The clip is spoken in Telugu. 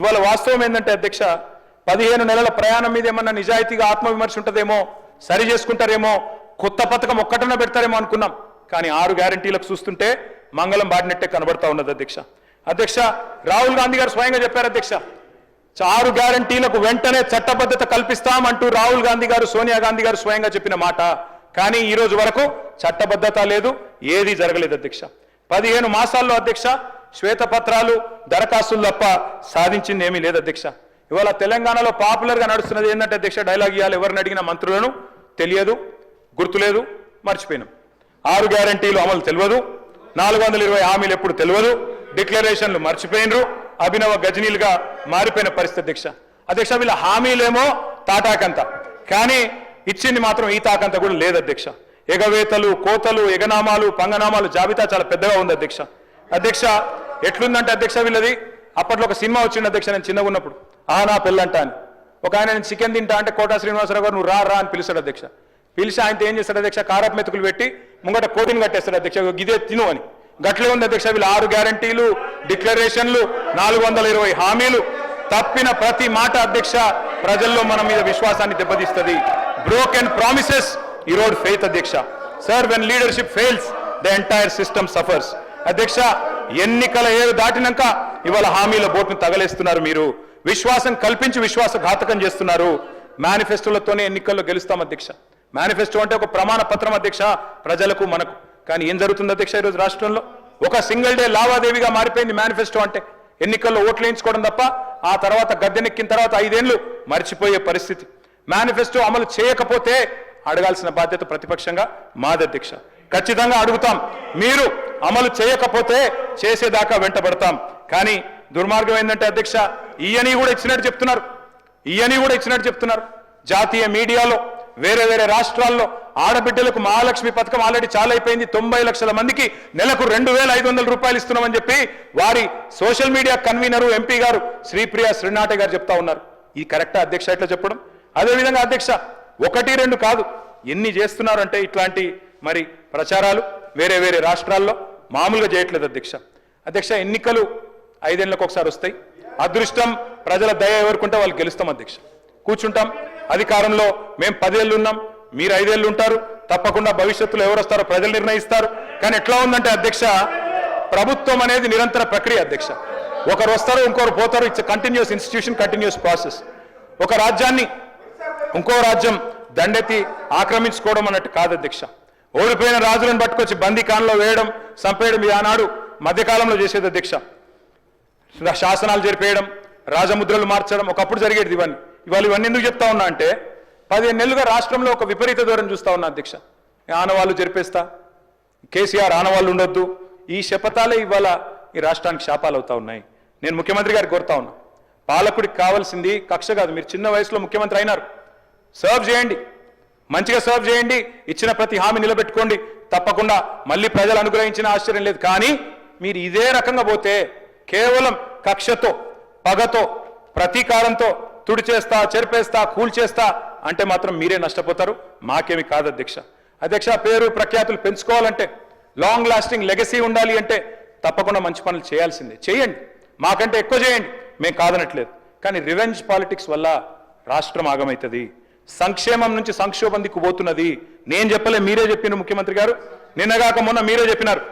ఇవాళ వాస్తవం ఏంటంటే అధ్యక్ష 15 నెలల ప్రయాణం మీద ఏమన్నా నిజాయితీగా ఆత్మవిమర్శ ఉంటుందేమో, సరి చేసుకుంటారేమో, కొత్త పథకం ఒక్కటన పెడతారేమో అనుకున్నాం. కానీ 6 గ్యారంటీలకు చూస్తుంటే మంగళం బాడినట్టే కనబడతా ఉన్నది అధ్యక్ష. అధ్యక్ష రాహుల్ గాంధీ గారు స్వయంగా చెప్పారు అధ్యక్ష, 6 గ్యారంటీలకు వెంటనే చట్టబద్ధత కల్పిస్తామంటూ రాహుల్ గాంధీ గారు, సోనియా గాంధీ గారు స్వయంగా చెప్పిన మాట. కానీ ఈ రోజు వరకు చట్టబద్ధత లేదు, ఏది జరగలేదు అధ్యక్ష. 15 మాసాల్లో అధ్యక్ష శ్వేతపత్రాలు, దరఖాస్తులు తప్ప సాధించింది ఏమీ లేదు అధ్యక్ష. ఇవాళ తెలంగాణలో పాపులర్గా నడుస్తున్నది ఏంటంటే అధ్యక్ష, డైలాగ్ ఇవ్వాలి, ఎవరిని అడిగిన మంత్రులను తెలియదు, గుర్తులేదు, మర్చిపోయినాం. 6 గ్యారంటీలు అమలు తెలియదు, 420 హామీలు ఎప్పుడు తెలియదు, డిక్లరేషన్లు మర్చిపోయినరు, అభినవ గజనీలుగా మారిపోయిన పరిస్థితి అధ్యక్ష. అధ్యక్ష వీళ్ళ హామీలేమో తాటాకంత, కానీ ఇచ్చింది మాత్రం ఈ తాకంత కూడా లేదు అధ్యక్ష. ఎగవేతలు, కోతలు, ఎగనామాలు, పంగనామాలు జాబితా చాలా పెద్దగా ఉంది అధ్యక్ష. అధ్యక్ష ఎట్లుందంటే అధ్యక్ష వీళ్ళది, అప్పట్లో ఒక సినిమా వచ్చింది అధ్యక్ష, నేను చిన్నగా ఉన్నప్పుడు, నా పెళ్ళంట అని. ఒక ఆయన నేను చికెన్ తింటా అంటే కోటా శ్రీనివాసరావు గారు నువ్వు రా అని పిలుస్తాడు అధ్యక్ష. పిలిచి ఆయనతో ఏం చేస్తాడు అధ్యక్ష, కారపు మెతుకులు పెట్టి ముంగట కోటిని కట్టేస్తాడు అధ్యక్ష, ఇదే తిను అని. గట్లే ఉంది అధ్యక్ష వీళ్ళు 6 గ్యారంటీలు, డిక్లరేషన్లు, 420 హామీలు. తప్పిన ప్రతి మాట అధ్యక్ష ప్రజల్లో మన మీద విశ్వాసాన్ని దెబ్బతీస్తుంది. బ్రోకెన్ ప్రామిసెస్ ఈరోడ్ ఫెయిత్ అధ్యక్ష. Sir when leadership fails the entire system suffers. అధ్యక్ష ఎన్నికల ఏరు దాటినాక ఇవాళ హామీల బోట్ను తగలేస్తున్నారు మీరు, విశ్వాసం కల్పించి విశ్వాసఘాతకం చేస్తున్నారు. మేనిఫెస్టోలతోనే ఎన్నికల్లో గెలుస్తాం అధ్యక్ష. మేనిఫెస్టో అంటే ఒక ప్రమాణ పత్రం అధ్యక్ష ప్రజలకు మనకు. కానీ ఏం జరుగుతుంది అధ్యక్ష ఈరోజు రాష్ట్రంలో? ఒక సింగిల్ డే లావాదేవీగా మారిపోయింది మేనిఫెస్టో అంటే. ఎన్నికల్లో ఓట్లు వేయించుకోవడం తప్ప ఆ తర్వాత గద్దెనెక్కిన తర్వాత 5 ఏళ్లు మర్చిపోయే పరిస్థితి. మేనిఫెస్టో అమలు చేయకపోతే అడగాల్సిన బాధ్యత ప్రతిపక్షంగా మాది అధ్యక్ష. ఖచ్చితంగా అడుగుతాం. మీరు అమలు చేయకపోతే చేసేదాకా వెంటబడతాం. కానీ దుర్మార్గం ఏంటంటే అధ్యక్ష ఈయని కూడా ఇచ్చినట్టు చెప్తున్నారు. జాతీయ మీడియాలో వేరే రాష్ట్రాల్లో ఆడబిడ్డలకు మహాలక్ష్మి పథకం ఆల్రెడీ చాలా అయిపోయింది, 90 లక్షల మందికి నెలకు 2500 రూపాయలు ఇస్తున్నామని చెప్పి వారి సోషల్ మీడియా కన్వీనరు ఎంపీ గారు శ్రీప్రియ శ్రీనాటే గారు చెప్తా ఉన్నారు. ఇది కరెక్టా అధ్యక్ష ఇట్లా చెప్పడం? అదేవిధంగా అధ్యక్ష 1, 2 కాదు, ఎన్ని చేస్తున్నారంటే ఇట్లాంటి మరి ప్రచారాలు వేరే రాష్ట్రాల్లో మామూలుగా చేయట్లేదు అధ్యక్ష. అధ్యక్ష ఎన్నికలు 5 ఏళ్లకు ఒకసారి వస్తాయి. అదృష్టం ప్రజల దయ ఎవరుకుంటే వాళ్ళు గెలుస్తాం అధ్యక్ష. కూర్చుంటాం అధికారంలో, మేము 10 ఏళ్ళు ఉన్నాం, మీరు 5 ఏళ్ళు ఉంటారు. తప్పకుండా భవిష్యత్తులో ఎవరు వస్తారో ప్రజలు నిర్ణయిస్తారు. కానీ ఎట్లా ఉందంటే అధ్యక్ష ప్రభుత్వం అనేది నిరంతర ప్రక్రియ అధ్యక్ష. ఒకరు వస్తారు, ఇంకొకరు పోతారు. It's continuous institution, continuous process. ఒక రాజ్యాన్ని ఇంకో రాజ్యం దండెత్తి ఆక్రమించుకోవడం అన్నట్టు కాదు అధ్యక్ష. ఓడిపోయిన రాజులను పట్టుకొచ్చి బందీఖాన్లో వేయడం, చంపేయడం ఇది ఆనాడు మధ్యకాలంలో చేసేది అధ్యక్ష. శాసనాలు జరిపేయడం, రాజముద్రలు మార్చడం ఒకప్పుడు జరిగేది. ఇవాళ ఇవన్నీ ఎందుకు చెప్తా ఉన్నా అంటే 15 నెలలుగా రాష్ట్రంలో ఒక విపరీత దూరం చూస్తా ఉన్నా అధ్యక్ష. ఆనవాళ్ళు జరిపేస్తా, కేసీఆర్ ఆనవాళ్ళు ఉండొద్దు, ఈ శపథాలే ఇవాళ ఈ రాష్ట్రానికి శాపాలు అవుతా ఉన్నాయి. నేను ముఖ్యమంత్రి గారికి కోరుతా ఉన్నా, పాలకుడికి కావాల్సింది కక్ష కాదు. మీరు చిన్న వయసులో ముఖ్యమంత్రి అయినారు, సర్వ్ చేయండి, మంచిగా సర్వ్ చేయండి, ఇచ్చిన ప్రతి హామీ నిలబెట్టుకోండి. తప్పకుండా మళ్ళీ ప్రజలు అనుగ్రహించిన ఆశ్చర్యం లేదు. కానీ మీరు ఇదే రకంగా పోతే కేవలం కక్షతో, పగతో, ప్రతీకారంతో తుడిచేస్తా, చెరిపేస్తా, కూల్చేస్తా అంటే మాత్రం మీరే నష్టపోతారు, మాకేమి కాదు అధ్యక్ష. అధ్యక్ష పేరు ప్రఖ్యాతులు పెంచుకోవాలంటే, లాంగ్ లాస్టింగ్ లెగసీ ఉండాలి అంటే తప్పకుండా మంచి పనులు చేయాల్సిందే. చేయండి, మాకంటే ఎక్కువ చేయండి, మేము కాదనట్లేదు. కానీ రివెంజ్ పాలిటిక్స్ వల్ల రాష్ట్రం ఆగమవుతుంది, సంక్షేమం నుంచి సంక్షోభం దిక్కు పోతున్నది. నేను చెప్పలే, మీరే చెప్పిన ముఖ్యమంత్రి గారు. నిన్నగాక మొన్న మీరే చెప్పినారు